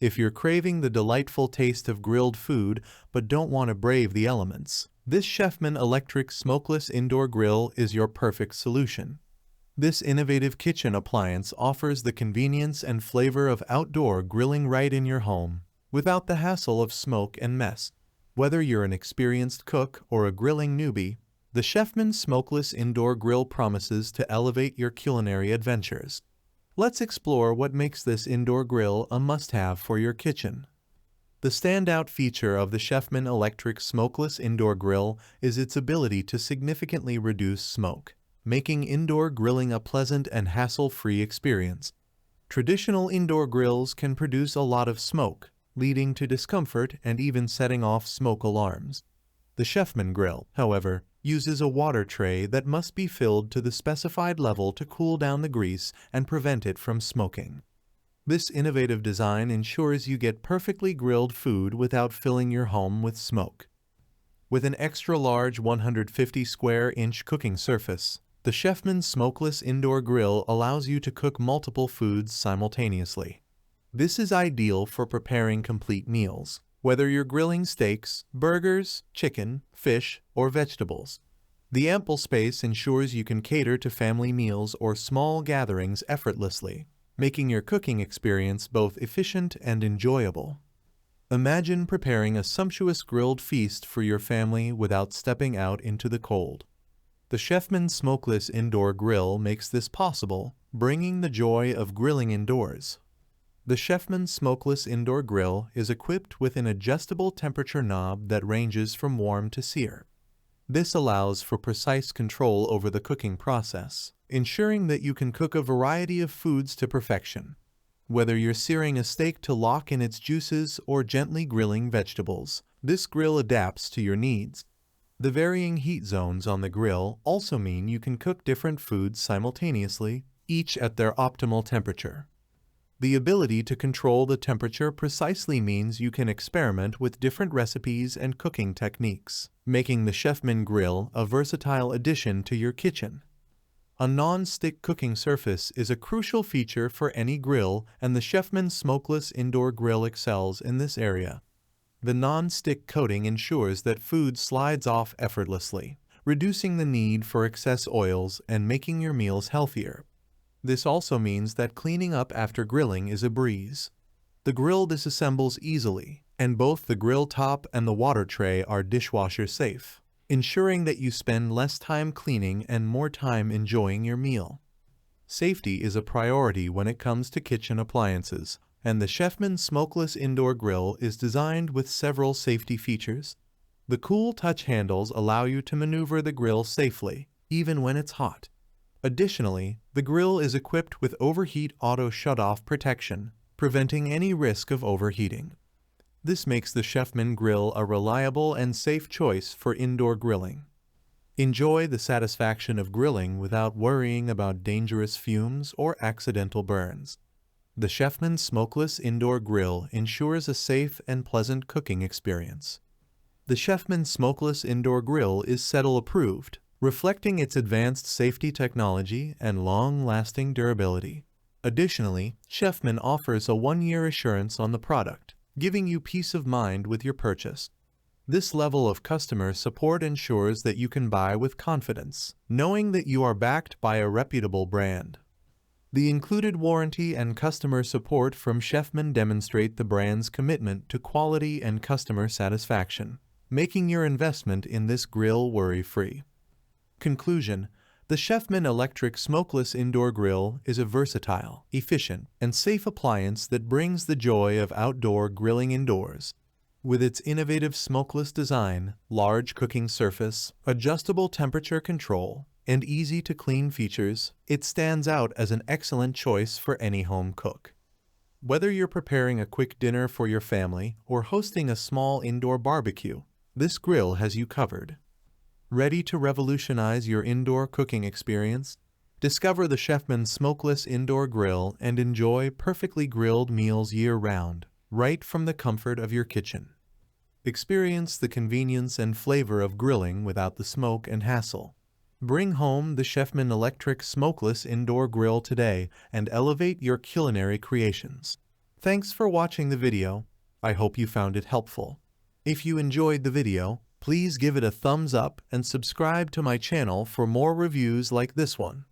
If you're craving the delightful taste of grilled food but don't want to brave the elements, this Chefman electric smokeless indoor grill is your perfect solution. This innovative kitchen appliance offers the convenience and flavor of outdoor grilling right in your home, without the hassle of smoke and mess. Whether you're an experienced cook or a grilling newbie, the Chefman Smokeless Indoor Grill promises to elevate your culinary adventures. Let's explore what makes this indoor grill a must-have for your kitchen. The standout feature of the Chefman Electric Smokeless Indoor Grill is its ability to significantly reduce smoke, making indoor grilling a pleasant and hassle-free experience. Traditional indoor grills can produce a lot of smoke, leading to discomfort and even setting off smoke alarms. The Chefman grill, however, uses a water tray that must be filled to the specified level to cool down the grease and prevent it from smoking. This innovative design ensures you get perfectly grilled food without filling your home with smoke. With an extra-large 150 square inch cooking surface, the Chefman Smokeless Indoor Grill allows you to cook multiple foods simultaneously. This is ideal for preparing complete meals, whether you're grilling steaks, burgers, chicken, fish, or vegetables. The ample space ensures you can cater to family meals or small gatherings effortlessly, making your cooking experience both efficient and enjoyable. Imagine preparing a sumptuous grilled feast for your family without stepping out into the cold. The Chefman Smokeless Indoor Grill makes this possible, bringing the joy of grilling indoors. The Chefman Smokeless Indoor Grill is equipped with an adjustable temperature knob that ranges from warm to sear. This allows for precise control over the cooking process, ensuring that you can cook a variety of foods to perfection. Whether you're searing a steak to lock in its juices or gently grilling vegetables, this grill adapts to your needs. The varying heat zones on the grill also mean you can cook different foods simultaneously, each at their optimal temperature. The ability to control the temperature precisely means you can experiment with different recipes and cooking techniques, making the Chefman grill a versatile addition to your kitchen. A non-stick cooking surface is a crucial feature for any grill, and the Chefman Smokeless Indoor Grill excels in this area. The non-stick coating ensures that food slides off effortlessly, reducing the need for excess oils and making your meals healthier. This also means that cleaning up after grilling is a breeze. The grill disassembles easily, and both the grill top and the water tray are dishwasher safe, ensuring that you spend less time cleaning and more time enjoying your meal. Safety is a priority when it comes to kitchen appliances, and the Chefman Smokeless Indoor Grill is designed with several safety features. The cool touch handles allow you to maneuver the grill safely, even when it's hot. Additionally, the grill is equipped with overheat auto shutoff protection, preventing any risk of overheating. This makes the Chefman grill a reliable and safe choice for indoor grilling. Enjoy the satisfaction of grilling without worrying about dangerous fumes or accidental burns. The Chefman Smokeless Indoor Grill ensures a safe and pleasant cooking experience. The Chefman Smokeless Indoor Grill is Settle approved, reflecting its advanced safety technology and long-lasting durability. Additionally, Chefman offers a 1-year assurance on the product, giving you peace of mind with your purchase. This level of customer support ensures that you can buy with confidence, knowing that you are backed by a reputable brand. The included warranty and customer support from Chefman demonstrate the brand's commitment to quality and customer satisfaction, making your investment in this grill worry-free. Conclusion: the Chefman Electric Smokeless Indoor Grill is a versatile, efficient, and safe appliance that brings the joy of outdoor grilling indoors. With its innovative smokeless design, large cooking surface, adjustable temperature control, and easy-to-clean features, it stands out as an excellent choice for any home cook. Whether you're preparing a quick dinner for your family or hosting a small indoor barbecue, this grill has you covered. Ready to revolutionize your indoor cooking experience? Discover the Chefman Smokeless Indoor Grill and enjoy perfectly grilled meals year-round, right from the comfort of your kitchen. Experience the convenience and flavor of grilling without the smoke and hassle. Bring home the Chefman Electric Smokeless Indoor Grill today and elevate your culinary creations. Thanks for watching the video. I hope you found it helpful. If you enjoyed the video, please give it a thumbs up and subscribe to my channel for more reviews like this one.